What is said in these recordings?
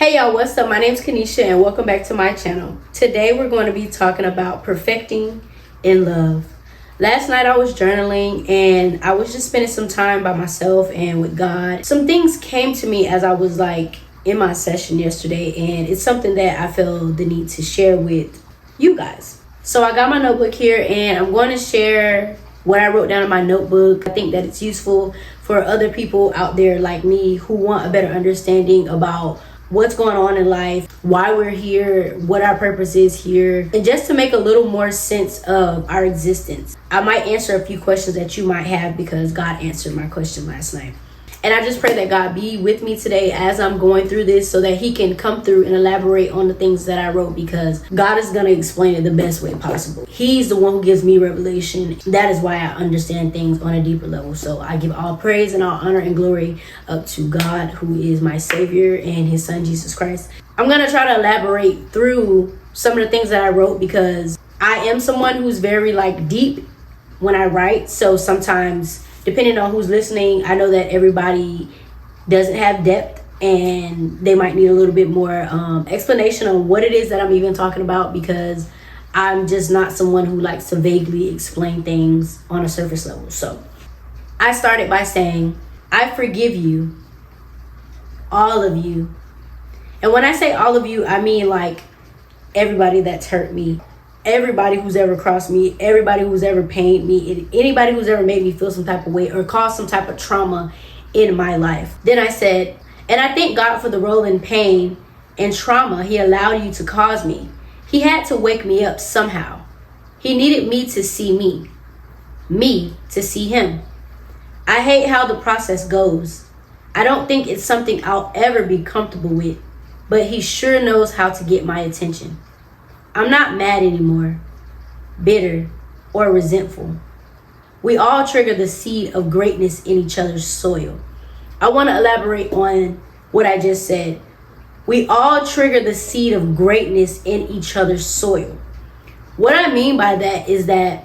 Hey y'all, what's up? My name's Kanisha and welcome back to my channel. Today we're going to be talking about perfecting in love. Last night I was journaling and I was just spending some time by myself and with God. Some things came to me as I was in my session yesterday, and it's something that I feel the need to share with you guys. So I got my notebook here and I'm going to share what I wrote down in my notebook. I think that it's useful for other people out there like me who want a better understanding about what's going on in life, why we're here, what our purpose is here, and just to make a little more sense of our existence. I might answer a few questions that you might have because God answered my question last night. And I just pray that God be with me today as I'm going through this so that he can come through and elaborate on the things that I wrote, because God is going to explain it the best way possible. He's the one who gives me revelation. That is why I understand things on a deeper level. So I give all praise and all honor and glory up to God, who is my Savior, and his son, Jesus Christ. I'm going to try to elaborate through some of the things that I wrote because I am someone who's very deep when I write. So sometimes, depending on who's listening, I know that everybody doesn't have depth and they might need a little bit more explanation on what it is that I'm even talking about, because I'm just not someone who likes to vaguely explain things on a surface level. So I started by saying, I forgive you, all of you. And when I say all of you, I mean everybody that's hurt me. Everybody who's ever crossed me, everybody who's ever pained me, anybody who's ever made me feel some type of way or caused some type of trauma in my life. Then I said, and I thank God for the role in pain and trauma he allowed you to cause me. He had to wake me up somehow. He needed me to see me to see him. I hate how the process goes. I don't think it's something I'll ever be comfortable with, but he sure knows how to get my attention. I'm not mad anymore, bitter, or resentful. We all trigger the seed of greatness in each other's soil. I want to elaborate on what I just said. We all trigger the seed of greatness in each other's soil. What I mean by that is that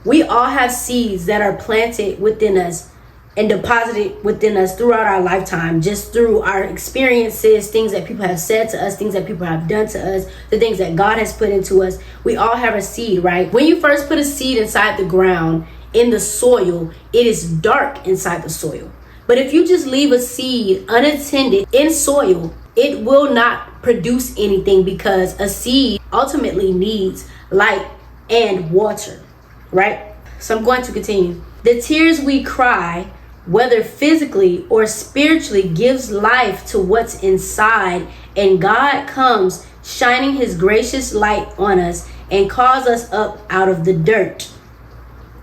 we all have seeds that are planted within us and deposited within us throughout our lifetime, just through our experiences, things that people have said to us, things that people have done to us, the things that God has put into us. We all have a seed, right? When you first put a seed inside the ground, in the soil, it is dark inside the soil. But if you just leave a seed unattended in soil, it will not produce anything, because a seed ultimately needs light and water, right? So I'm going to continue. The tears we cry, whether physically or spiritually, gives life to what's inside, and God comes shining his gracious light on us and calls us up out of the dirt,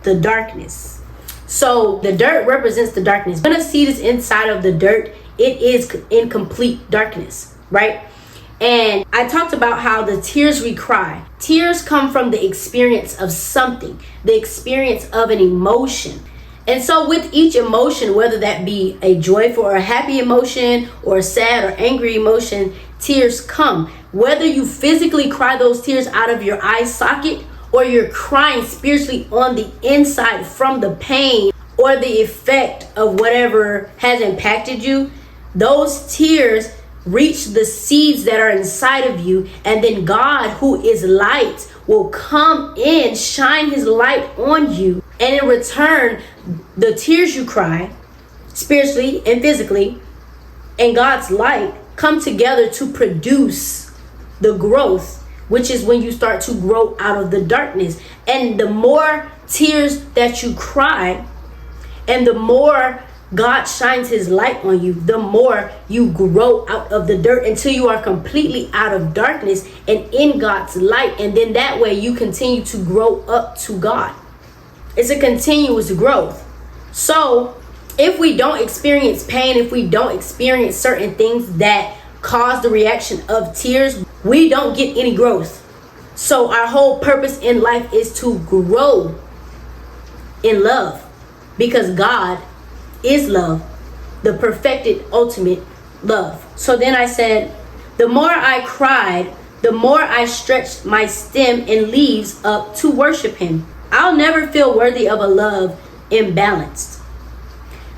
the darkness. So the dirt represents the darkness. When a seed is inside of the dirt, it is in complete darkness, right? And I talked about how the tears we cry, tears come from the experience of something, the experience of an emotion. And so with each emotion, whether that be a joyful or a happy emotion or a sad or angry emotion, tears come. Whether you physically cry those tears out of your eye socket, or you're crying spiritually on the inside from the pain or the effect of whatever has impacted you, those tears reach the seeds that are inside of you, and then God, who is light, will come in, shine his light on you, and in return, the tears you cry, spiritually and physically, and God's light come together to produce the growth, which is when you start to grow out of the darkness. And the more tears that you cry, and the more God shines his light on you, the more you grow out of the dirt until you are completely out of darkness and in God's light. And then that way you continue to grow up to God. It's a continuous growth. So if we don't experience pain, if we don't experience certain things that cause the reaction of tears, we don't get any growth. So our whole purpose in life is to grow in love, because God is love, the perfected ultimate love. So then I said, the more I cried, the more I stretched my stem and leaves up to worship him. I'll never feel worthy of a love imbalanced.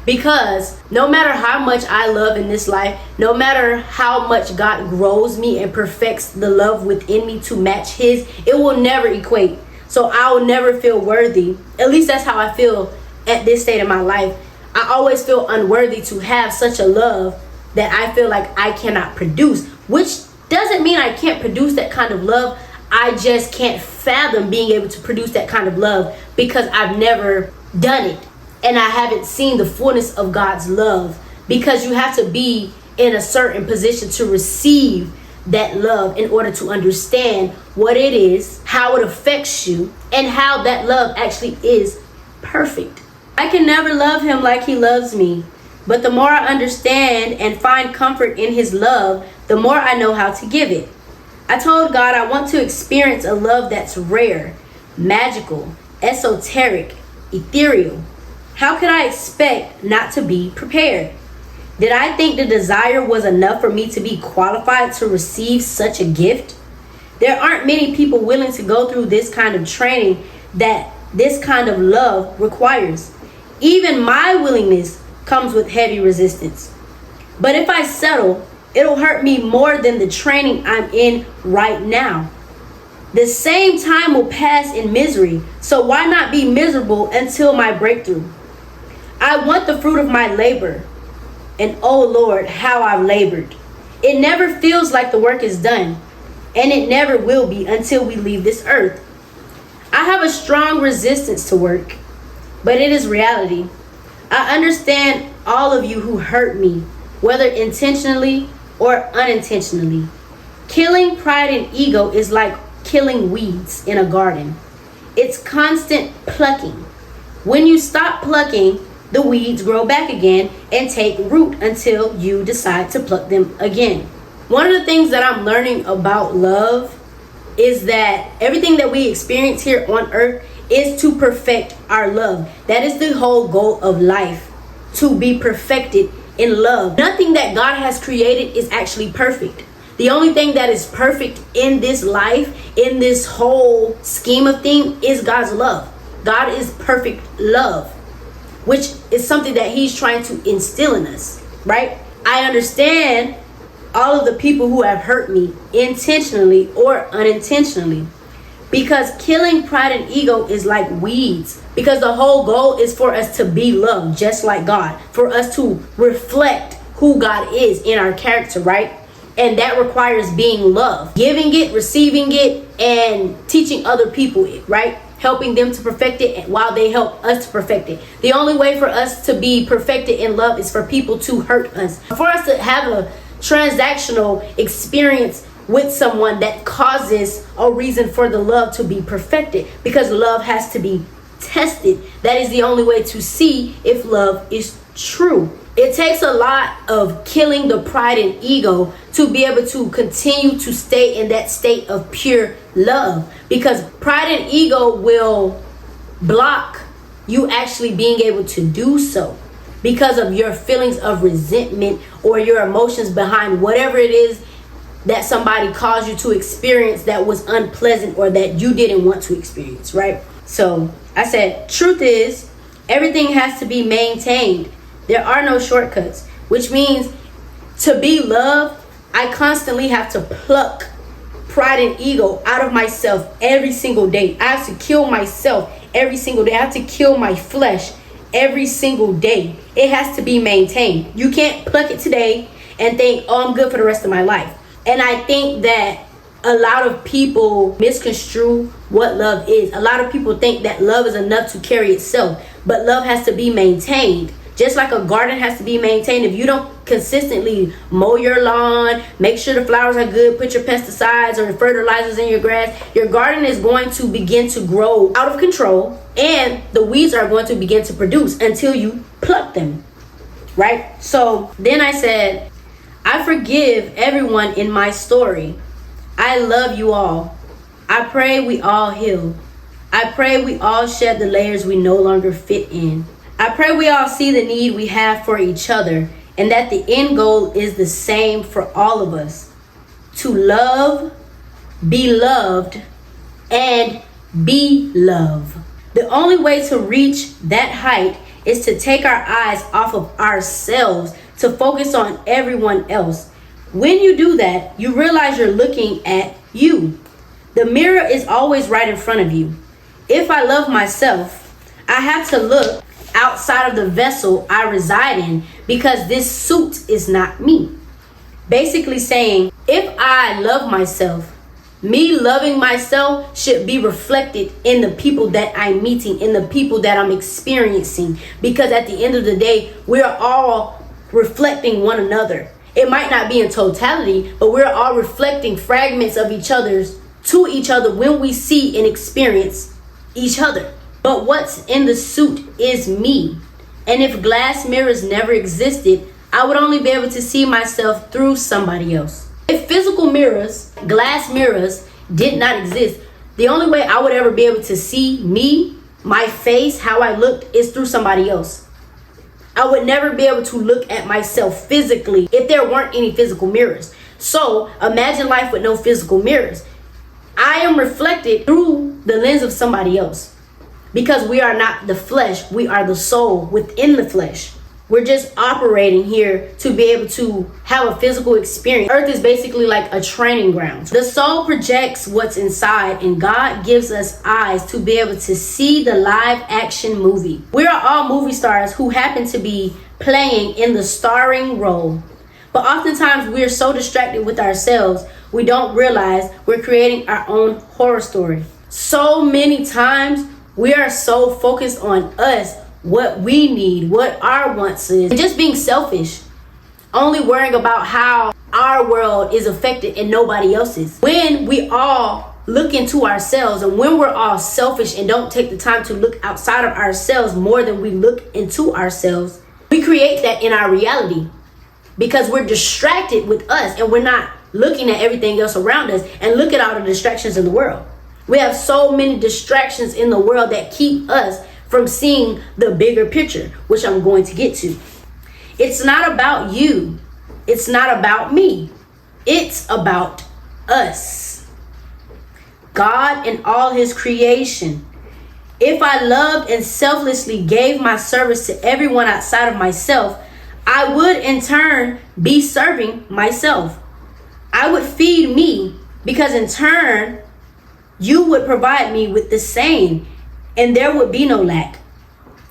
Because no matter how much I love in this life, no matter how much God grows me and perfects the love within me to match his, it will never equate. So I will never feel worthy. At least that's how I feel at this state of my life. I always feel unworthy to have such a love that I feel like I cannot produce, which doesn't mean I can't produce that kind of love. I just can't fathom being able to produce that kind of love because I've never done it. And I haven't seen the fullness of God's love, because you have to be in a certain position to receive that love in order to understand what it is, how it affects you, and how that love actually is perfect. I can never love him like he loves me, but the more I understand and find comfort in his love, the more I know how to give it. I told God I want to experience a love that's rare, magical, esoteric, ethereal. How could I expect not to be prepared? Did I think the desire was enough for me to be qualified to receive such a gift? There aren't many people willing to go through this kind of training that this kind of love requires. Even my willingness comes with heavy resistance. But if I settle, it'll hurt me more than the training I'm in right now. The same time will pass in misery, so why not be miserable until my breakthrough? I want the fruit of my labor. And oh Lord, how I've labored. It never feels like the work is done, and it never will be until we leave this earth. I have a strong resistance to work, but it is reality. I understand all of you who hurt me, whether intentionally or unintentionally. Killing pride and ego is like killing weeds in a garden. It's constant plucking. When you stop plucking, the weeds grow back again and take root until you decide to pluck them again. One of the things that I'm learning about love is that everything that we experience here on earth is to perfect our love. That is the whole goal of life, to be perfected in love. Nothing that God has created is actually perfect. The only thing that is perfect in this life, in this whole scheme of things, is God's love. God is perfect love, which is something that he's trying to instill in us, right? I understand all of the people who have hurt me intentionally or unintentionally, because killing pride and ego is like weeds, because the whole goal is for us to be loved just like God, for us to reflect who God is in our character, right? And that requires being loved, giving it, receiving it, and teaching other people it, right? Helping them to perfect it while they help us to perfect it. The only way for us to be perfected in love is for people to hurt us. For us to have a transactional experience with someone that causes a reason for the love to be perfected, because love has to be tested. That is the only way to see if love is true. It takes a lot of killing the pride and ego to be able to continue to stay in that state of pure love, because pride and ego will block you actually being able to do so because of your feelings of resentment or your emotions behind whatever it is that somebody caused you to experience that was unpleasant or that you didn't want to experience, right? So I said, truth is, everything has to be maintained. There are no shortcuts, which means to be loved, I constantly have to pluck pride and ego out of myself every single day. I have to kill myself every single day. I have to kill my flesh every single day. It has to be maintained. You can't pluck it today and think, oh, I'm good for the rest of my life. And I think that a lot of people misconstrue what love is. A lot of people think that love is enough to carry itself, but love has to be maintained. Just like a garden has to be maintained. If you don't consistently mow your lawn, make sure the flowers are good, put your pesticides or fertilizers in your grass, your garden is going to begin to grow out of control, and the weeds are going to begin to produce until you pluck them, right? So then I said, I forgive everyone in my story. I love you all. I pray we all heal. I pray we all shed the layers we no longer fit in. I pray we all see the need we have for each other, and that the end goal is the same for all of us: to love, be loved, and be love. The only way to reach that height is to take our eyes off of ourselves to focus on everyone else. When you do that, you realize you're looking at you. The mirror is always right in front of you. If I love myself, I have to look outside of the vessel I reside in because this suit is not me. Basically saying, if I love myself, me loving myself should be reflected in the people that I'm meeting, in the people that I'm experiencing. Because at the end of the day, we're all reflecting one another. It might not be in totality, but we're all reflecting fragments of each other's to each other when we see and experience each other. But what's in the suit is me. And if glass mirrors never existed, I would only be able to see myself through somebody else. If physical mirrors, glass mirrors, did not exist, the only way I would ever be able to see me, my face, how I looked, is through somebody else. I would never be able to look at myself physically if there weren't any physical mirrors. So imagine life with no physical mirrors. I am reflected through the lens of somebody else. Because we are not the flesh, we are the soul within the flesh. We're just operating here to be able to have a physical experience. Earth is basically like a training ground. The soul projects what's inside, and God gives us eyes to be able to see the live action movie. We are all movie stars who happen to be playing in the starring role. But oftentimes we are so distracted with ourselves, we don't realize we're creating our own horror story. So many times we are so focused on us, what we need, what our wants is, and just being selfish, only worrying about how our world is affected and nobody else's. When we all look into ourselves, and when we're all selfish and don't take the time to look outside of ourselves more than we look into ourselves, we create that in our reality because we're distracted with us and we're not looking at everything else around us. And look at all the distractions in the world. We have so many distractions in the world that keep us from seeing the bigger picture, which I'm going to get to. It's not about you. It's not about me. It's about us. God and all his creation. If I loved and selflessly gave my service to everyone outside of myself, I would in turn be serving myself. I would feed me because in turn, you would provide me with the same, and there would be no lack.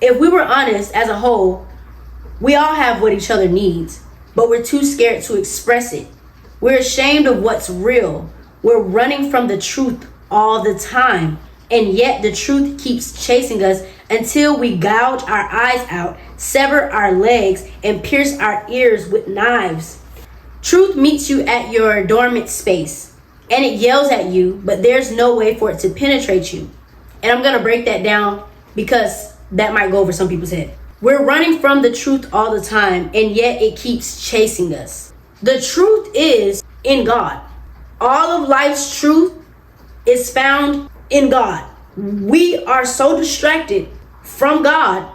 If we were honest as a whole, we all have what each other needs, but we're too scared to express it. We're ashamed of what's real. We're running from the truth all the time, and yet the truth keeps chasing us until we gouge our eyes out, sever our legs, and pierce our ears with knives. Truth meets you at your dormant space. And it yells at you, but there's no way for it to penetrate you. And I'm going to break that down because that might go over some people's head. We're running from the truth all the time, and yet it keeps chasing us. The truth is in God. All of life's truth is found in God. We are so distracted from God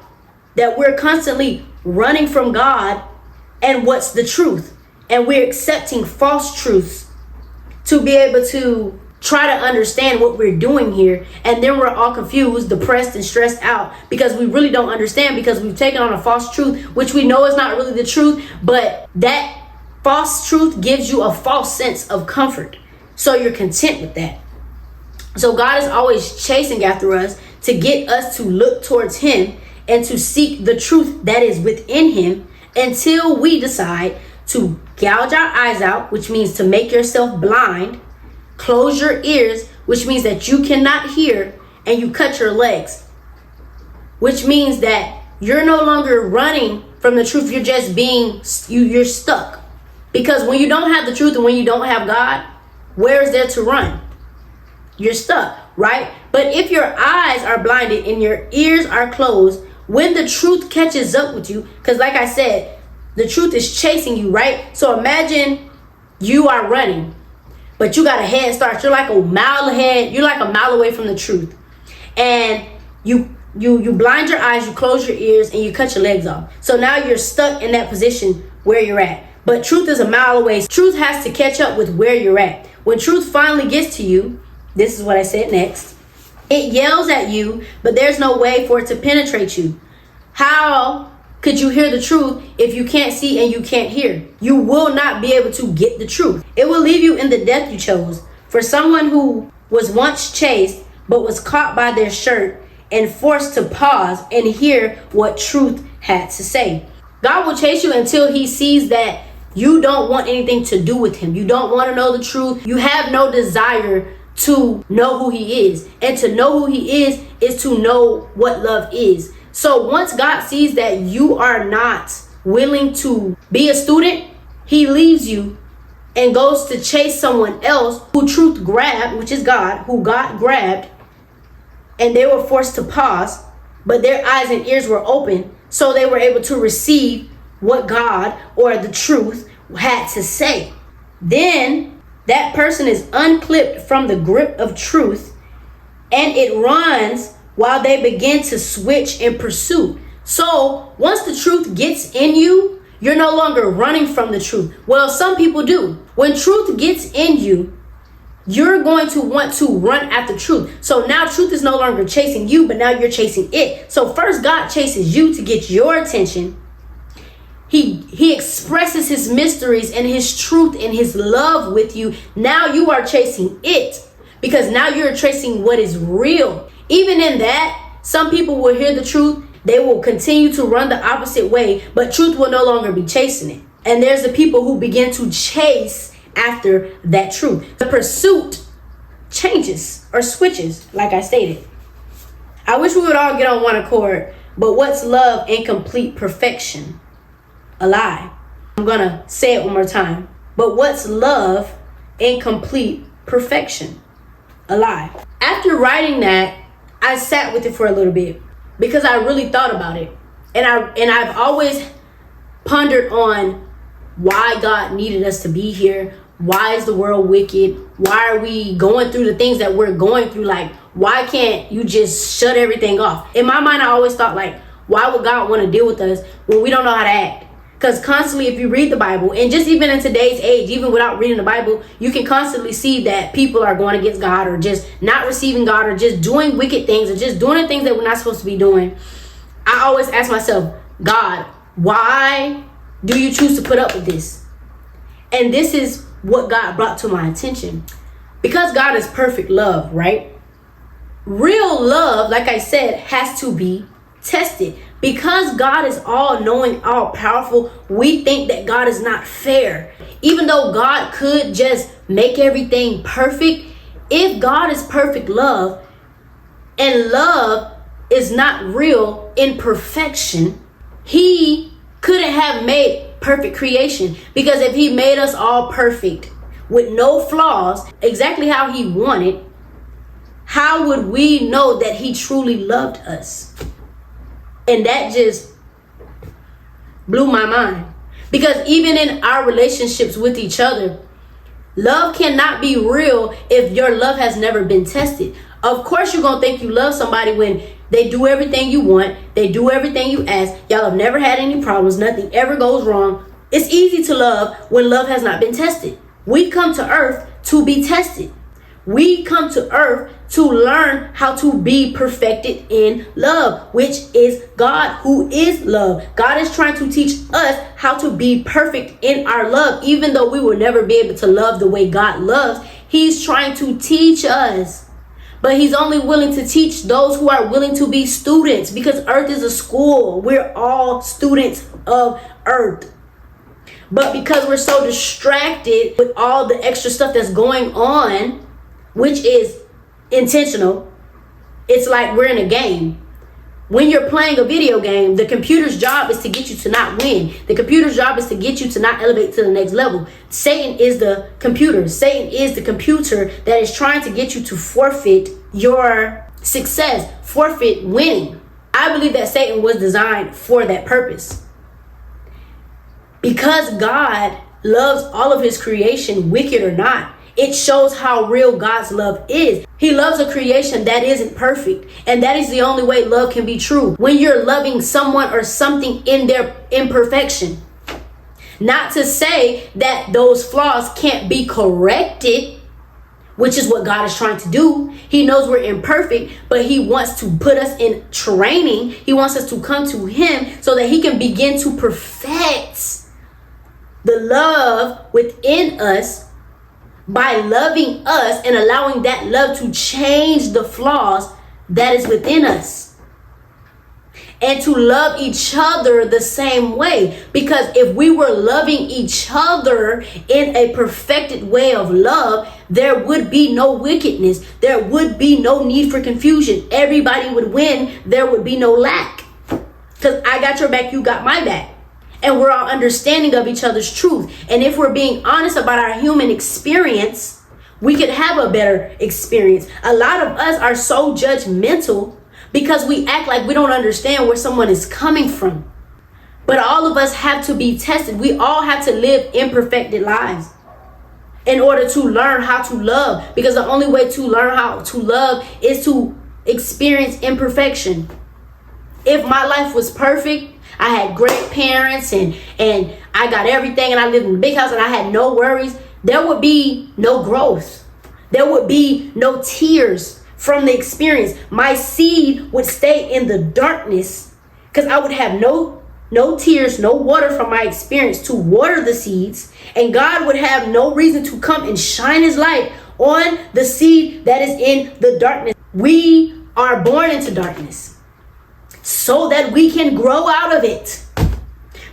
that we're constantly running from God and what's the truth. And we're accepting false truths to be able to try to understand what we're doing here. And then we're all confused, depressed, and stressed out because we really don't understand, because we've taken on a false truth, which we know is not really the truth, but that false truth gives you a false sense of comfort. So you're content with that. So God is always chasing after us to get us to look towards him and to seek the truth that is within him until we decide to gouge our eyes out, which means to make yourself blind, close your ears, which means that you cannot hear, and you cut your legs, which means that you're no longer running from the truth. You're just you're stuck. Because when you don't have the truth and when you don't have God, where is there to run? You're stuck, right? But if your eyes are blinded and your ears are closed, when the truth catches up with you, because like I said, the truth is chasing you, right? So imagine you are running, but you got a head start. You're like a mile ahead. You're like a mile away from the truth. And you blind your eyes, you close your ears, and you cut your legs off. So now you're stuck in that position where you're at. But truth is a mile away. Truth has to catch up with where you're at. When truth finally gets to you, this is what I said next. It yells at you, but there's no way for it to penetrate you. How could you hear the truth if you can't see and you can't hear? You will not be able to get the truth. It will leave you in the death you chose. For someone who was once chased but was caught by their shirt and forced to pause and hear what truth had to say. God will chase you until he sees that you don't want anything to do with him. You don't want to know the truth. You have no desire to know who he is. And to know who he is to know what love is. So once God sees that you are not willing to be a student, he leaves you and goes to chase someone else who truth grabbed, which is God, who God grabbed, and they were forced to pause, but their eyes and ears were open, so they were able to receive what God or the truth had to say. Then that person is unclipped from the grip of truth, and it runs while they begin to switch in pursuit. So once the truth gets in you, you're no longer running from the truth. Well, some people do. When truth gets in you, you're going to want to run after truth. So now truth is no longer chasing you, but now you're chasing it. So first God chases you to get your attention. He expresses his mysteries and his truth and his love with you. Now you are chasing it because now you're chasing what is real. Even in that, some people will hear the truth. They will continue to run the opposite way, but truth will no longer be chasing it. And there's the people who begin to chase after that truth. The pursuit changes or switches, like I stated. I wish we would all get on one accord, but what's love in complete perfection? A lie. I'm gonna say it one more time. But what's love in complete perfection? A lie. After writing that, I sat with it for a little bit because I really thought about it. And I've always pondered on why God needed us to be here. Why is the world wicked? Why are we going through the things that we're going through? Like, why can't you just shut everything off? In my mind, I always thought, like, why would God want to deal with us when we don't know how to act? Because constantly, if you read the Bible, and just even in today's age, even without reading the Bible, you can constantly see that people are going against God or just not receiving God or just doing wicked things or just doing the things that we're not supposed to be doing. I always ask myself, God, why do you choose to put up with this? And this is what God brought to my attention. Because God is perfect love, right? Real love, like I said, has to be tested. Because God is all knowing, all powerful, we think that God is not fair. Even though God could just make everything perfect, if God is perfect love and love is not real in perfection, he couldn't have made perfect creation. Because if he made us all perfect with no flaws, exactly how he wanted, how would we know that he truly loved us? And that just blew my mind. Because even in our relationships with each other, love cannot be real if your love has never been tested. Of course, you're going to think you love somebody when they do everything you want. They do everything you ask. Y'all have never had any problems. Nothing ever goes wrong. It's easy to love when love has not been tested. We come to earth to be tested. We come to earth to learn how to be perfected in love, which is God, who is love. God is trying to teach us how to be perfect in our love. Even though we will never be able to love the way God loves, he's trying to teach us. But he's only willing to teach those who are willing to be students, because earth is a school. We're all students of earth. But because we're so distracted with all the extra stuff that's going on, which is intentional, it's like we're in a game. When you're playing a video game, the computer's job is to get you to not win. The computer's job is to get you to not elevate to the next level. Satan is the computer. Satan is the computer that is trying to get you to forfeit your success, forfeit winning. I believe that Satan was designed for that purpose. Because God loves all of his creation, wicked or not, it shows how real God's love is. He loves a creation that isn't perfect. And that is the only way love can be true. When you're loving someone or something in their imperfection. Not to say that those flaws can't be corrected which is what God is trying to do. He knows we're imperfect, but he wants to put us in training. He wants us to come to him so that he can begin to perfect the love within us by loving us and allowing that love to change the flaws that is within us. And to love each other the same way. Because if we were loving each other in a perfected way of love, there would be no wickedness. There would be no need for confusion. Everybody would win. There would be no lack. Because I got your back, you got my back. And we're all understanding of each other's truth. And if we're being honest about our human experience, we could have a better experience. A lot of us are so judgmental because we act like we don't understand where someone is coming from. But all of us have to be tested. We all have to live imperfected lives in order to learn how to love. Because the only way to learn how to love is to experience imperfection. If my life was perfect, I had great parents and I got everything and I lived in a big house and I had no worries, there would be no growth. There would be no tears from the experience. My seed would stay in the darkness because I would have no tears, no water from my experience to water the seeds, and God would have no reason to come and shine his light on the seed that is in the darkness. We are born into darkness so that we can grow out of it.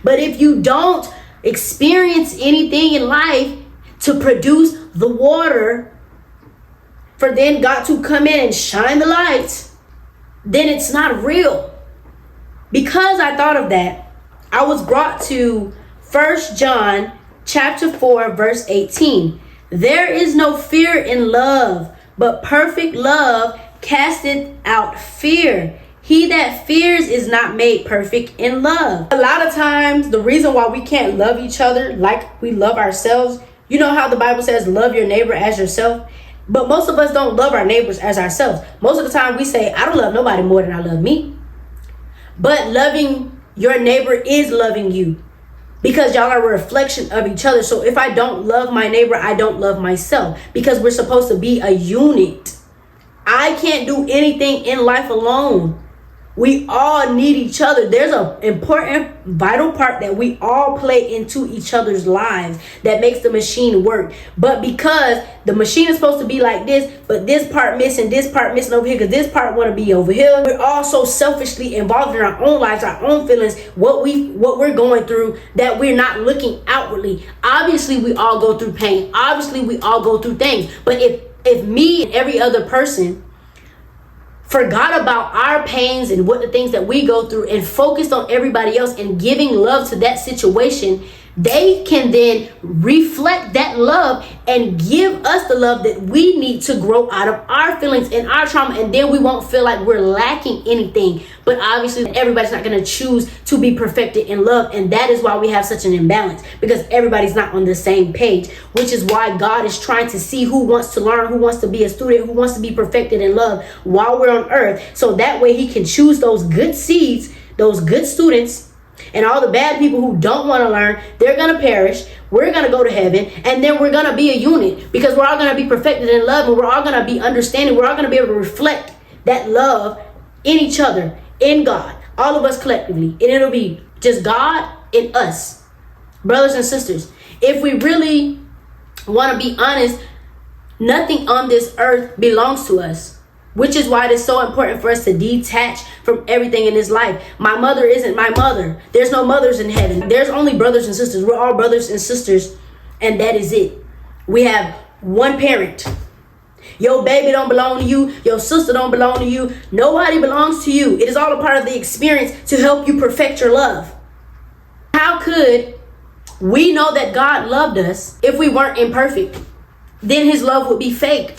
But if you don't experience anything in life to produce the water for then God to come in and shine the light, then it's not real. Because I thought of that, I was brought to 1 John chapter 4, verse 18. There is no fear in love, but perfect love casteth out fear. He that fears is not made perfect in love. A lot of times, the reason why we can't love each other like we love ourselves, you know how the Bible says, love your neighbor as yourself? But most of us don't love our neighbors as ourselves. Most of the time we say, I don't love nobody more than I love me. But loving your neighbor is loving you, because y'all are a reflection of each other. So if I don't love my neighbor, I don't love myself, because we're supposed to be a unit. I can't do anything in life alone. We all need each other. There's an important, vital part that we all play into each other's lives that makes the machine work. But because the machine is supposed to be like this, but this part missing over here, because this part want to be over here, we're all so selfishly involved in our own lives, our own feelings, what we're going through, that we're not looking outwardly. Obviously, we all go through pain. Obviously, we all go through things. But if me and every other person forgot about our pains and what the things that we go through and focused on everybody else and giving love to that situation, they can then reflect that love and give us the love that we need to grow out of our feelings and our trauma, and then we won't feel like we're lacking anything. But obviously everybody's not going to choose to be perfected in love, and that is why we have such an imbalance, because everybody's not on the same page, which is why God is trying to see who wants to learn, who wants to be a student, who wants to be perfected in love while we're on earth, so that way he can choose those good seeds, those good students. And all the bad people who don't want to learn, they're going to perish. We're going to go to heaven. And then we're going to be a unit, because we're all going to be perfected in love. And we're all going to be understanding. We're all going to be able to reflect that love in each other, in God, all of us collectively. And it'll be just God and us, brothers and sisters. If we really want to be honest, nothing on this earth belongs to us. Which is why it is so important for us to detach from everything in this life. My mother isn't my mother. There's no mothers in heaven. There's only brothers and sisters. We're all brothers and sisters, and that is it. We have one parent. Your baby don't belong to you. Your sister don't belong to you. Nobody belongs to you. It is all a part of the experience to help you perfect your love. How could we know that God loved us if we weren't imperfect? Then his love would be fake.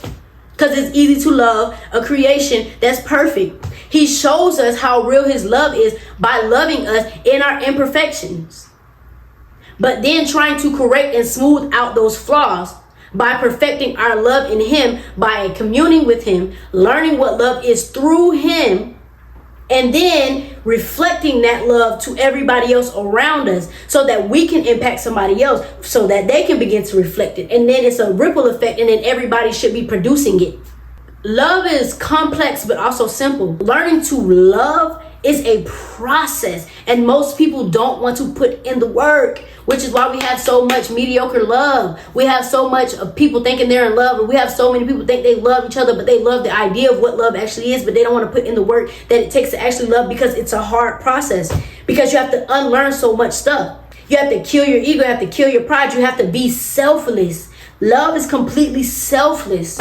Because it's easy to love a creation that's perfect. He shows us how real his love is by loving us in our imperfections, but then trying to correct and smooth out those flaws by perfecting our love in him, by communing with him, learning what love is through him, and then reflecting that love to everybody else around us so that we can impact somebody else so that they can begin to reflect it. And then it's a ripple effect, and then everybody should be producing it. Love is complex but also simple. Learning to love is a process, and most people don't want to put in the work, which is why we have so much mediocre love. We have so much of people thinking they're in love, and we have so many people think they love each other, but they love the idea of what love actually is, but they don't want to put in the work that it takes to actually love, because it's a hard process, because you have to unlearn so much stuff. You have to kill your ego, you have to kill your pride, you have to be selfless. Love is completely selfless,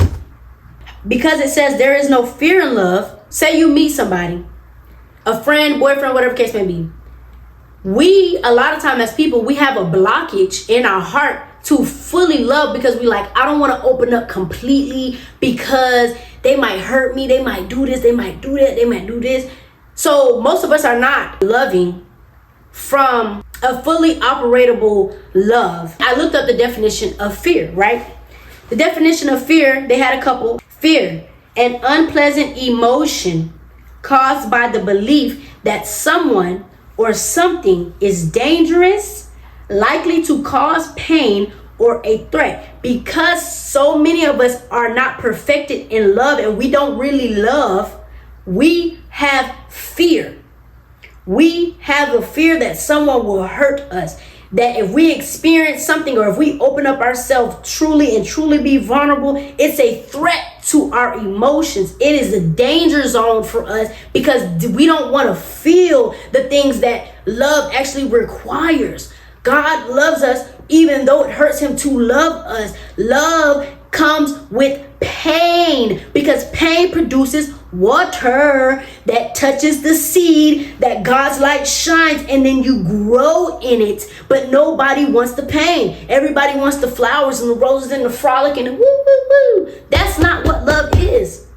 because it says there is no fear in love. Say you meet somebody, a friend, boyfriend, whatever case may be. We, a lot of time as people, we have a blockage in our heart to fully love, because we like, I don't want to open up completely because they might hurt me. They might do this. They might do that. They might do this. So most of us are not loving from a fully operatable love. I looked up the definition of fear, right? The definition of fear, they had a couple. Fear, an unpleasant emotion caused by the belief that someone or something is dangerous, likely to cause pain, or a threat. Because so many of us are not perfected in love and we don't really love, we have fear. We have a fear that someone will hurt us. That if we experience something, or if we open up ourselves truly and truly be vulnerable, it's a threat to our emotions. It is a danger zone for us, because we don't want to feel the things that love actually requires. God loves us even though it hurts him to love us. Love comes with pain, because pain produces water that touches the seed that God's light shines, and then you grow in it. But nobody wants the pain. Everybody wants the flowers and the roses and the frolic and the woo woo woo. That's not what love is.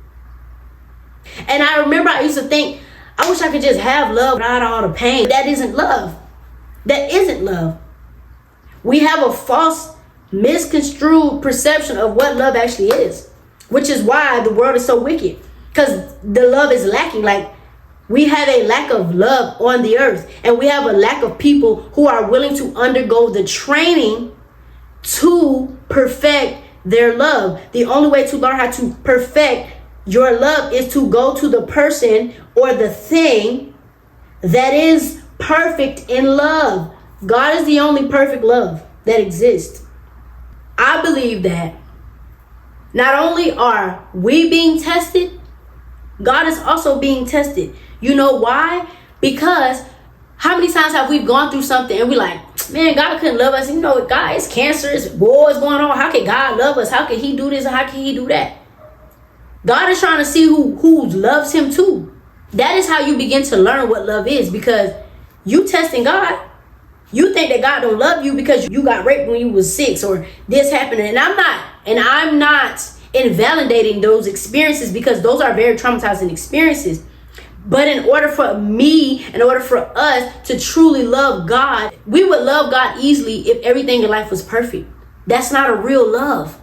And I remember I used to think, I wish I could just have love without all the pain. That isn't love. That isn't love. We have a false, misconstrued perception of what love actually is, which is why the world is so wicked, because the love is lacking. Like, we have a lack of love on the earth, and we have a lack of people who are willing to undergo the training to perfect their love. The only way to learn how to perfect your love is to go to the person or the thing that is perfect in love. God is the only perfect love that exists. I believe that not only are we being tested, God is also being tested. You know why? Because how many times have we gone through something and we like, man, God couldn't love us. You know, God, it's cancer, it's wars going on. How can God love us? How can he do this? How can he do that? God is trying to see who loves him too. That is how you begin to learn what love is, because you testing God. You think that God don't love you because you got raped when you was 6, or this happened. And I'm not invalidating those experiences, because those are very traumatizing experiences. But in order for us to truly love God, we would love God easily if everything in life was perfect. That's not a real love.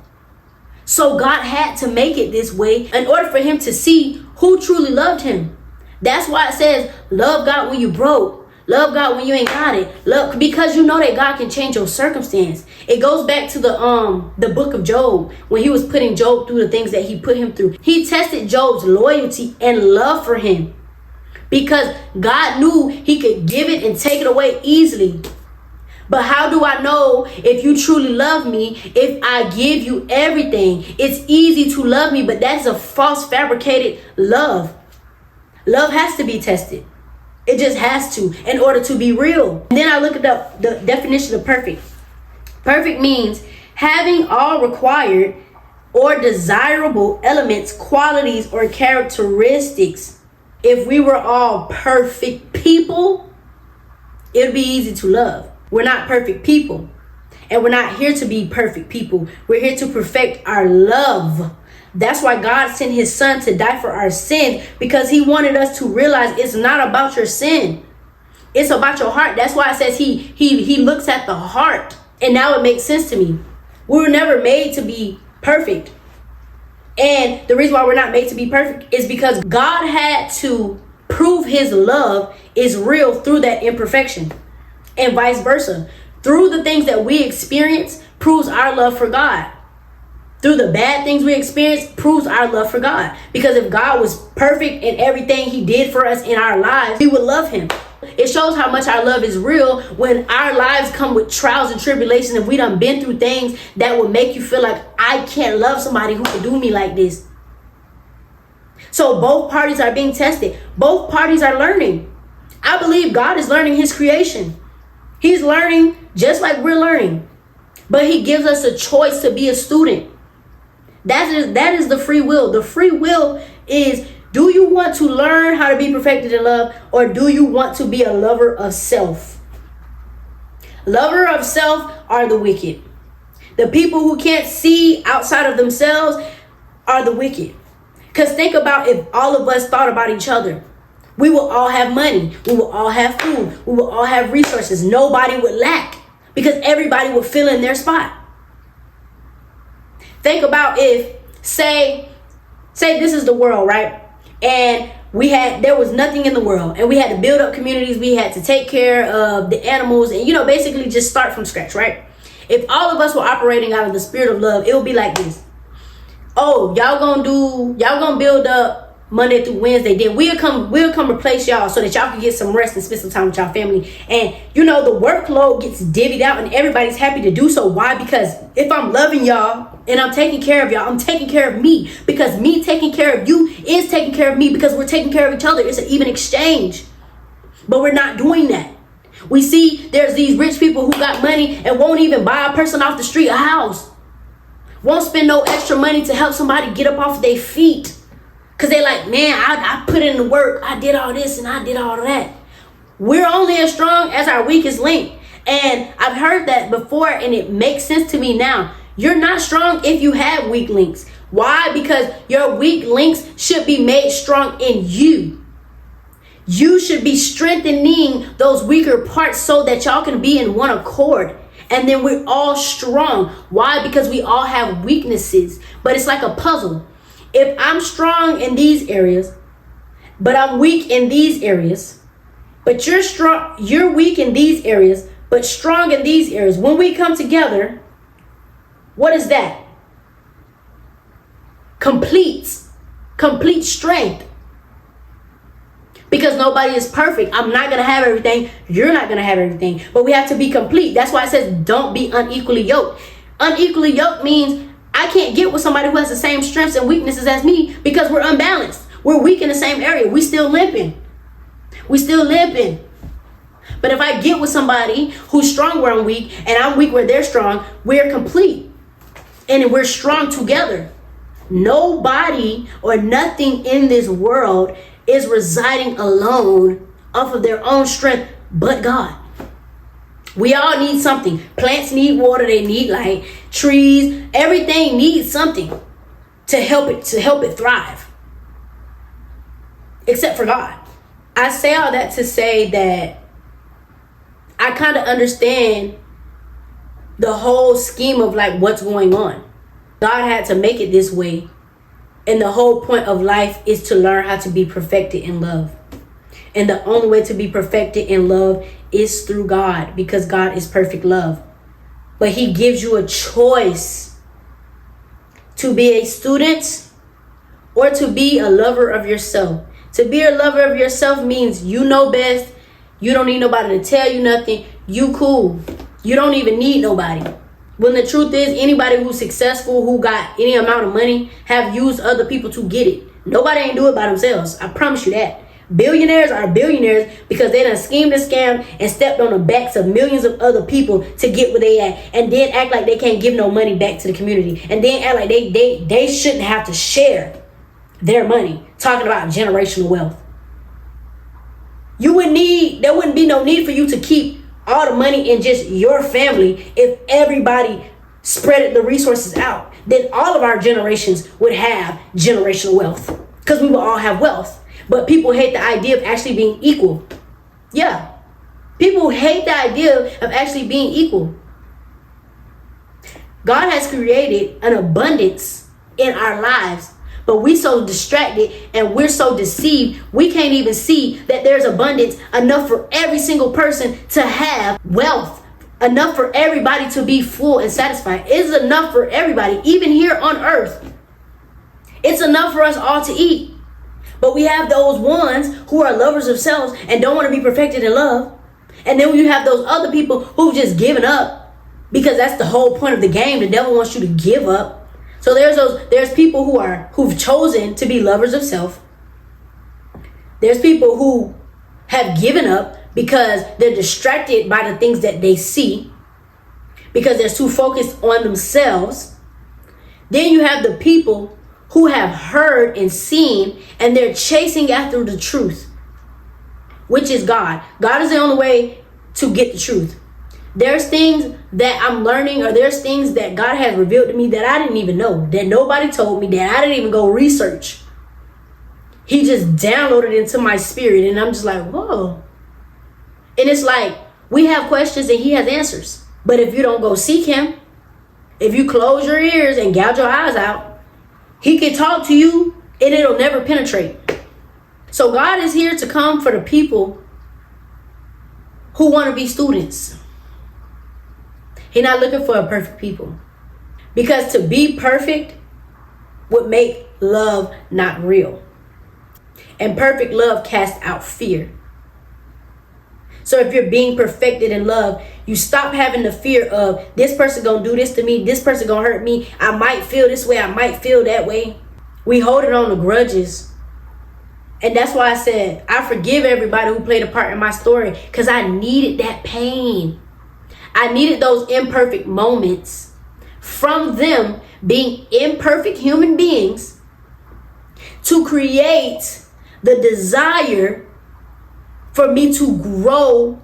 So God had to make it this way in order for him to see who truly loved him. That's why it says, love God when you broke. Love God when you ain't got it. Love, because you know that God can change your circumstance. It goes back to the book of Job, when he was putting Job through the things that he put him through. He tested Job's loyalty and love for him, because God knew he could give it and take it away easily. But how do I know if you truly love me if I give you everything? It's easy to love me, but that's a false, fabricated love. Love has to be tested. It just has to, in order to be real. And then I looked up the definition of perfect. Perfect means having all required or desirable elements, qualities, or characteristics. If we were all perfect people, it would be easy to love. We're not perfect people. And we're not here to be perfect people. We're here to perfect our love. That's why God sent his son to die for our sin, because he wanted us to realize it's not about your sin. It's about your heart. That's why it says he looks at the heart. And now it makes sense to me. We were never made to be perfect. And the reason why we're not made to be perfect is because God had to prove his love is real through that imperfection, and vice versa. Through the things that we experience proves our love for God. Through the bad things we experience proves our love for God. Because if God was perfect in everything he did for us in our lives, we would love him. It shows how much our love is real when our lives come with trials and tribulations, and we done been through things that would make you feel like, I can't love somebody who could do me like this. So both parties are being tested. Both parties are learning. I believe God is learning his creation. He's learning just like we're learning. But he gives us a choice to be a student. That is the free will. The free will is, do you want to learn how to be perfected in love, or do you want to be a lover of self? Lover of self are the wicked. The people who can't see outside of themselves are the wicked. Because think about if all of us thought about each other. We will all have money. We will all have food. We will all have resources. Nobody would lack because everybody would fill in their spot. Think about if, say this is the world, right? And there was nothing in the world, and we had to build up communities. We had to take care of the animals and, basically just start from scratch, right? If all of us were operating out of the spirit of love, it would be like this. Oh, y'all gonna build up Monday through Wednesday. Then we'll come replace y'all so that y'all can get some rest and spend some time with y'all family. And the workload gets divvied out and everybody's happy to do so. Why? Because if I'm loving y'all and I'm taking care of y'all, I'm taking care of me. Because me taking care of you is taking care of me, because we're taking care of each other. It's an even exchange. But we're not doing that. We see there's these rich people who got money and won't even buy a person off the street a house. Won't spend no extra money to help somebody get up off their feet. Because they're like, man, I put in the work. I did all this and I did all that. We're only as strong as our weakest link. And I've heard that before, and it makes sense to me now. You're not strong if you have weak links. Why? Because your weak links should be made strong in you. You should be strengthening those weaker parts so that y'all can be in one accord. And then we're all strong. Why? Because we all have weaknesses. But it's like a puzzle. If I'm strong in these areas, but I'm weak in these areas, but you're weak in these areas, but strong in these areas. When we come together, what is that? Complete strength. Because nobody is perfect. I'm not going to have everything. You're not going to have everything. But we have to be complete. That's why it says don't be unequally yoked. Unequally yoked means I can't get with somebody who has the same strengths and weaknesses as me because we're unbalanced. We're weak in the same area. We still limping. But if I get with somebody who's strong where I'm weak and I'm weak where they're strong, we're complete. And we're strong together. Nobody or nothing in this world is residing alone off of their own strength but God. We all need something. Plants need water, they need light. Trees, everything needs something to help it thrive. Except for God. I say all that to say that I kind of understand the whole scheme of like what's going on. God had to make it this way. And the whole point of life is to learn how to be perfected in love. And the only way to be perfected in love is through God, because God is perfect love. But he gives you a choice to be a student or to be a lover of yourself. To be a lover of yourself means you know best. You don't need nobody to tell you nothing. You cool. You don't even need nobody. When the truth is, anybody who's successful, who got any amount of money, have used other people to get it. Nobody ain't do it by themselves. I promise you that. Billionaires are billionaires because they done schemed and scammed and stepped on the backs of millions of other people to get where they at, and then act like they can't give no money back to the community, and then act like they shouldn't have to share their money. Talking about generational wealth. There wouldn't be no need for you to keep all the money in just your family if everybody spread the resources out. Then all of our generations would have generational wealth because we will all have wealth. But people hate the idea of actually being equal. Yeah. People hate the idea of actually being equal. God has created an abundance in our lives, But we so distracted and we're so deceived, we can't even see that there's abundance enough for every single person to have wealth, enough for everybody to be full and satisfied. It's enough for everybody, even here on earth. It's enough for us all to eat. But we have those ones who are lovers of selves and don't want to be perfected in love. And then you have those other people who've just given up, because that's the whole point of the game. The devil wants you to give up. So there's people who've chosen to be lovers of self. There's people who have given up because they're distracted by the things that they see, because they're too focused on themselves. Then you have the people who have heard and seen, and they're chasing after the truth, which is God. God is the only way to get the truth. There's things that I'm learning, or there's things that God has revealed to me that I didn't even know, that nobody told me, that I didn't even go research. He just downloaded into my spirit, and I'm just like, whoa. And it's like, we have questions and he has answers. But if you don't go seek him, if you close your ears and gouge your eyes out, he can talk to you and it'll never penetrate. So God is here to come for the people who want to be students. He's not looking for a perfect people. Because to be perfect would make love not real. And perfect love casts out fear. So if you're being perfected in love, you stop having the fear of this person gonna do this to me, this person gonna hurt me, I might feel this way, I might feel that way. We hold it on the grudges. And that's why I said, I forgive everybody who played a part in my story, because I needed that pain. I needed those imperfect moments from them being imperfect human beings to create the desire for me to grow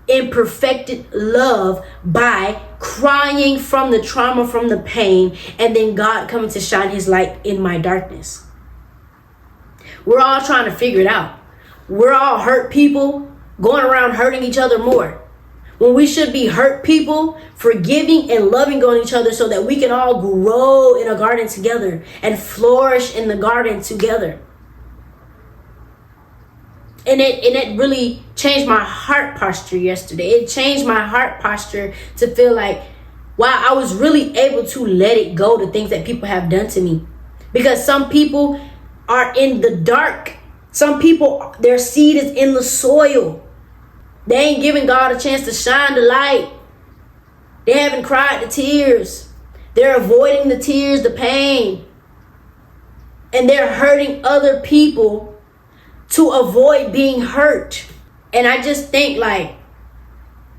in perfected love by crying from the trauma, from the pain, and then God coming to shine his light in my darkness. We're all trying to figure it out. We're all hurt people going around hurting each other more, when we should be hurt people forgiving and loving on each other so that we can all grow in a garden together and flourish in the garden together. And it really changed my heart posture yesterday. It changed my heart posture to feel like, wow, I was really able to let it go, the things that people have done to me. Because some people are in the dark. Some people, their seed is in the soil. They ain't giving God a chance to shine the light. They haven't cried the tears. They're avoiding the tears, the pain. And they're hurting other people to avoid being hurt. And I just think, like,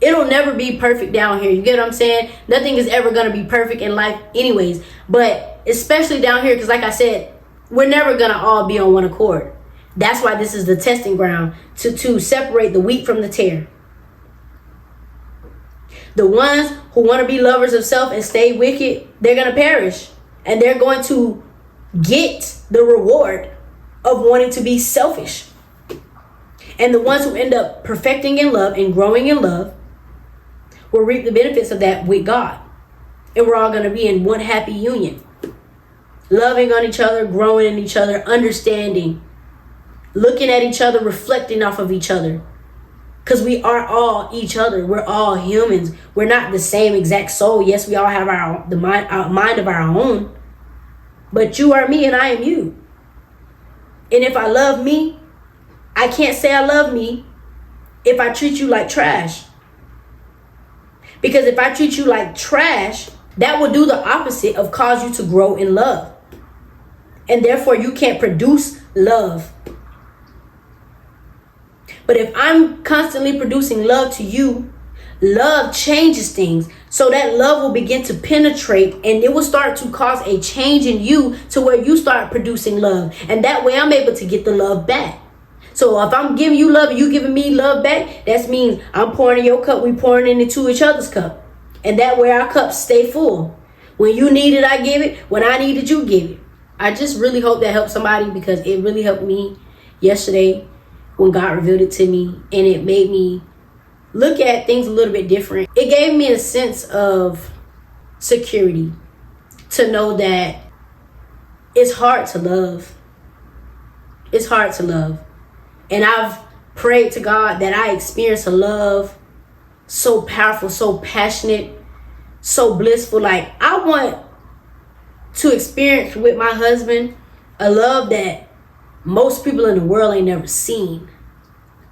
it'll never be perfect down here. You get what I'm saying? Nothing is ever going to be perfect in life anyways. But especially down here, because like I said, we're never going to all be on one accord. That's why this is the testing ground, to separate the wheat from the tare. The ones who want to be lovers of self and stay wicked, they're going to perish. And they're going to get the reward of wanting to be selfish. And the ones who end up perfecting in love and growing in love will reap the benefits of that with God. And we're all going to be in one happy union. Loving on each other, growing in each other, understanding, looking at each other, reflecting off of each other. Because we are all each other. We're all humans. We're not the same exact soul. Yes, we all have our mind of our own. But you are me and I am you. And if I love me, I can't say I love me if I treat you like trash. Because if I treat you like trash, that will do the opposite of cause you to grow in love. And therefore you can't produce love. But if I'm constantly producing love to you, love changes things. So that love will begin to penetrate, and it will start to cause a change in you to where you start producing love. And that way I'm able to get the love back. So if I'm giving you love and you giving me love back, that means I'm pouring in your cup, we pouring into each other's cup. And that way our cups stay full. When you need it, I give it. When I need it, you give it. I just really hope that helps somebody, because it really helped me yesterday when God revealed it to me, and it made me look at things a little bit different. It gave me a sense of security to know that It's hard to love. It's hard to love. And I've prayed to God that I experience a love so powerful, so passionate, so blissful. Like, I want to experience with my husband a love that most people in the world ain't never seen.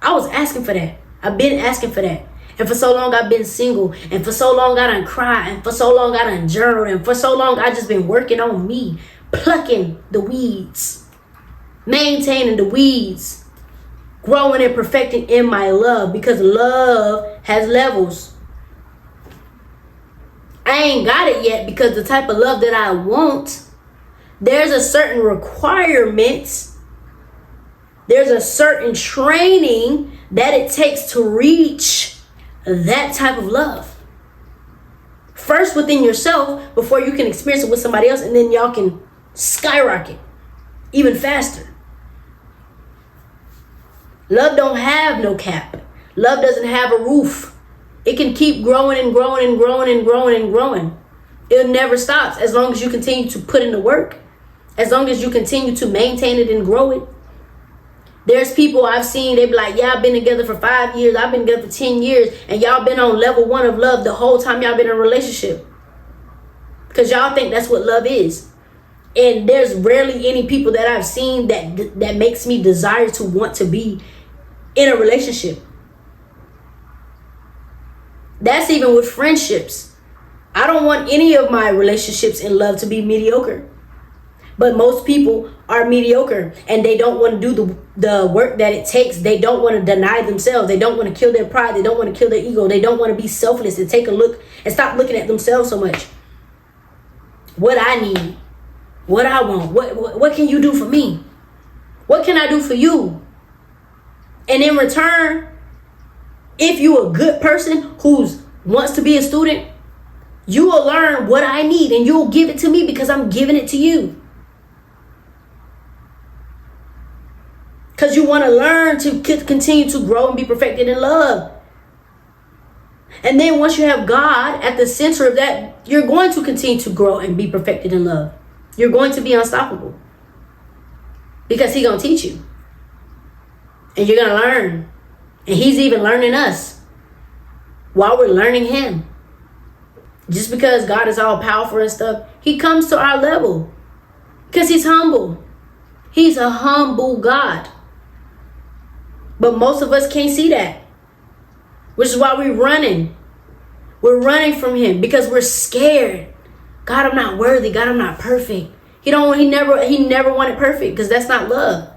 I was asking for that. I've been asking for that. And for so long I've been single. And for so long I done cried. And for so long I done journaled. And for so long I just been working on me. Plucking the weeds. Maintaining the weeds. Growing and perfecting in my love. Because love has levels. I ain't got it yet because the type of love that I want, there's a certain requirements. There's a certain training that it takes to reach that type of love. First within yourself before you can experience it with somebody else, and then y'all can skyrocket even faster. Love don't have no cap. Love doesn't have a roof. It can keep growing and growing and growing and growing and growing. It never stops as long as you continue to put in the work. As long as you continue to maintain it and grow it. There's people I've seen, they be like, yeah, I've been together for 5 years. I've been together for 10 years. And y'all been on level 1 of love the whole time y'all been in a relationship. Because y'all think that's what love is. And there's rarely any people that I've seen that makes me desire to want to be in a relationship. That's even with friendships. I don't want any of my relationships in love to be mediocre. But most people are mediocre and they don't want to do the work that it takes. They don't want to deny themselves. They don't want to kill their pride. They don't want to kill their ego. They don't want to be selfless and take a look and stop looking at themselves so much. What I need, what I want, what can you do for me? What can I do for you? And in return, if you're a good person who wants to be a student, you will learn what I need and you'll give it to me because I'm giving it to you. Because you want to learn to continue to grow and be perfected in love. And then once you have God at the center of that, you're going to continue to grow and be perfected in love. You're going to be unstoppable. Because He's going to teach you. And you're going to learn. And He's even learning us while we're learning Him. Just because God is all powerful and stuff, He comes to our level. Because He's humble. He's a humble God. But most of us can't see that. Which is why we're running. We're running from Him because we're scared. God, I'm not worthy. God, I'm not perfect. He never wanted perfect because that's not love.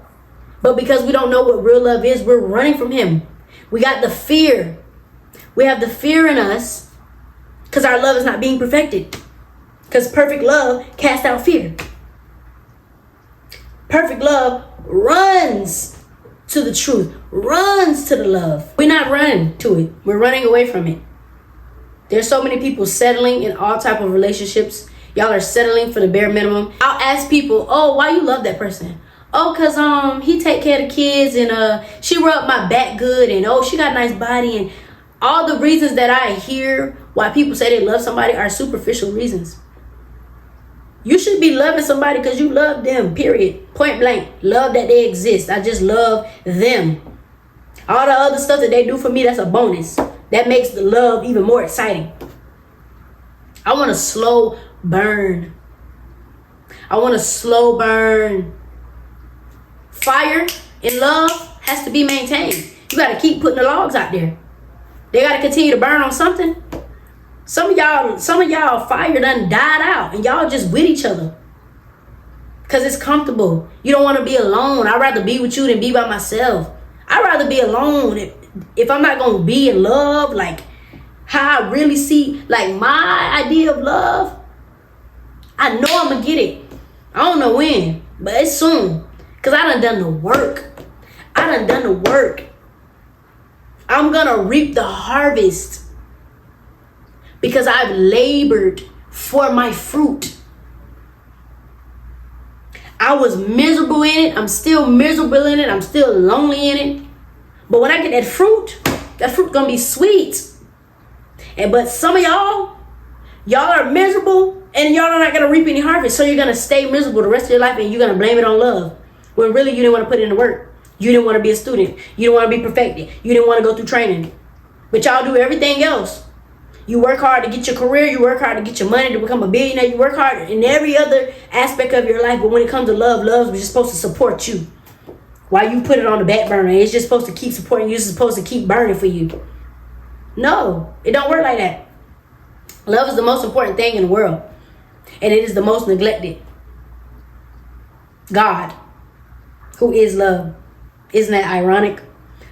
But because we don't know what real love is, we're running from Him. We got the fear. We have the fear in us because our love is not being perfected. Because perfect love casts out fear. Perfect love runs to the truth, runs to the love. We're not running to it. We're running away from it. There's so many people settling in all type of relationships. Y'all are settling for the bare minimum. I'll ask people, oh, why you love that person? Oh, cause he take care of the kids and she rubbed my back good and oh, she got a nice body, and all the reasons that I hear why people say they love somebody are superficial reasons. You should be loving somebody because you love them, period. Point blank. Love that they exist. I just love them. All the other stuff that they do for me, that's a bonus. That makes the love even more exciting. I want a slow burn. I want a slow burn. Fire in love has to be maintained. You got to keep putting the logs out there. They got to continue to burn on something. Some of y'all fire done died out and y'all just with each other. Because it's comfortable. You don't want to be alone. I'd rather be with you than be by myself. I'd rather be alone if I'm not going to be in love, like how I really see, like my idea of love. I know I'm going to get it. I don't know when, but it's soon. Because I done the work. I done the work. I'm going to reap the harvest. Because I've labored for my fruit. I was miserable in it. I'm still miserable in it. I'm still lonely in it. But when I get that fruit gonna be sweet. But some of y'all are miserable And y'all are not going to reap any harvest. So you're going to stay miserable the rest of your life and you're going to blame it on love. When really you didn't want to put in the work. You didn't want to be a student. You didn't want to be perfected. You didn't want to go through training. But y'all do everything else. You work hard to get your career. You work hard to get your money to become a billionaire. You work hard in every other aspect of your life. But when it comes to love, love is just supposed to support you. While you put it on the back burner. It's just supposed to keep supporting you. It's supposed to keep burning for you. No, it don't work like that. Love is the most important thing in the world. And it is the most neglected. God, who is love. Isn't that ironic?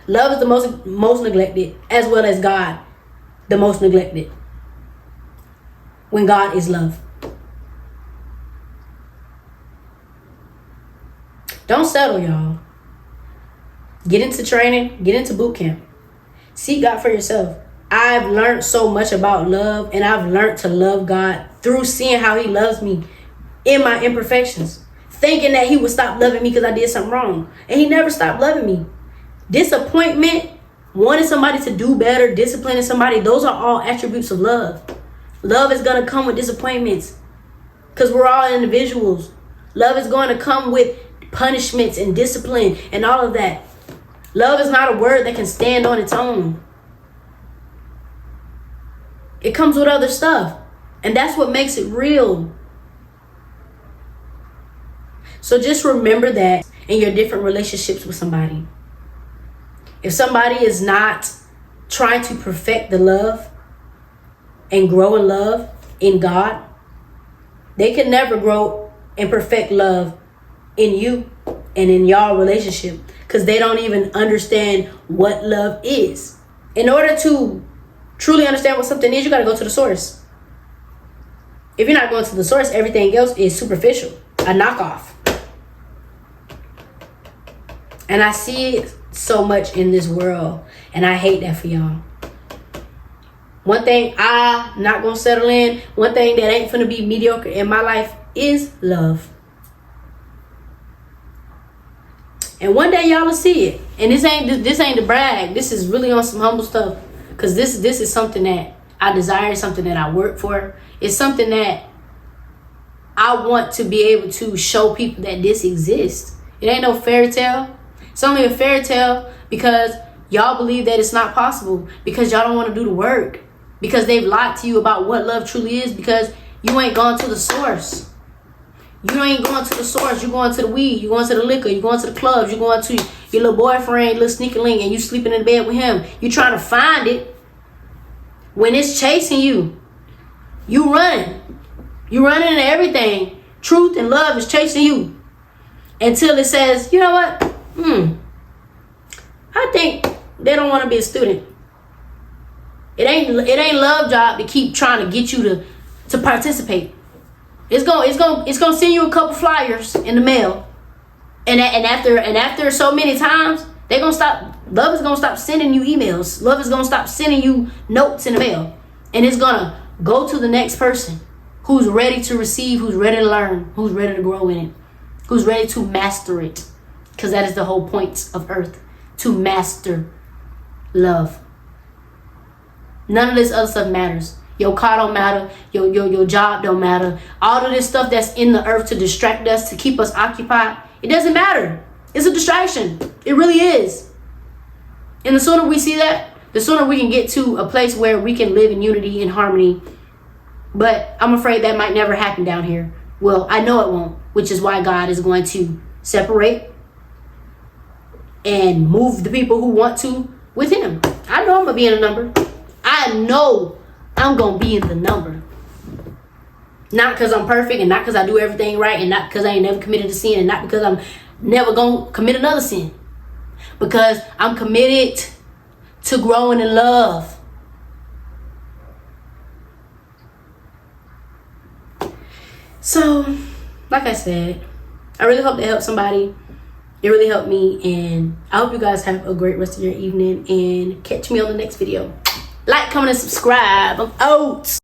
Love is the most neglected, as well as God, the most neglected. When God is love. Don't settle, y'all. Get into training. Get into boot camp. Seek God for yourself. I've learned so much about love, and I've learned to love God through seeing how he loves me in my imperfections. Thinking that he would stop loving me because I did something wrong. And he never stopped loving me. Disappointment, wanting somebody to do better, disciplining somebody, those are all attributes of love. Love is going to come with disappointments because we're all individuals. Love is going to come with punishments and discipline and all of that. Love is not a word that can stand on its own. It comes with other stuff. And that's what makes it real. So just remember that in your different relationships with somebody. If somebody is not trying to perfect the love and grow in love in God, they can never grow and perfect love in you and in y'all relationship because they don't even understand what love is. In order to truly understand what something is, you got to go to the source. If you're not going to the source, everything else is superficial, a knockoff. And I see it so much in this world. And I hate that for y'all. One thing I'm not going to settle in. One thing that ain't going to be mediocre in my life is love. And one day y'all will see it. And this ain't to brag. This is really on some humble stuff. Because this is something that I desire. Something that I work for. It's something that I want to be able to show people that this exists. It ain't no fairy tale. It's only a fairy tale because y'all believe that it's not possible. Because y'all don't want to do the work. Because they've lied to you about what love truly is. Because you ain't gone to the source. You ain't going to the source. You're going to the weed. You're going to the liquor. You're going to the clubs. You're going to your little boyfriend, little sneaky link, and you sleeping in bed with him. You're trying to find it. When it's chasing you, you running. You running into everything. Truth and love is chasing you. Until it says, you know what? I think they don't want to be a student. It ain't love job to keep trying to get you to participate. It's gonna send you a couple flyers in the mail, and after so many times, they gonna stop. Love is gonna stop sending you emails. Love is gonna stop sending you notes in the mail, and it's gonna go to the next person who's ready to receive, who's ready to learn, who's ready to grow in it, who's ready to master it, because that is the whole point of Earth, to master love. None of this other stuff matters. Your car don't matter. Your job don't matter. All of this stuff that's in the earth to distract us, to keep us occupied, it doesn't matter. It's a distraction. It really is. And the sooner we see that, the sooner we can get to a place where we can live in unity and harmony. But I'm afraid that might never happen down here. Well, I know it won't, which is why God is going to separate and move the people who want to with him. I know I'm going to be in a number. I know I'm going to be in the number. Not because I'm perfect and not because I do everything right and not because I ain't never committed a sin and not because I'm never going to commit another sin. Because I'm committed to growing in love. So, like I said, I really hope that helped somebody. It really helped me, and I hope you guys have a great rest of your evening and catch me on the next video. Like, comment, and subscribe. I'm out.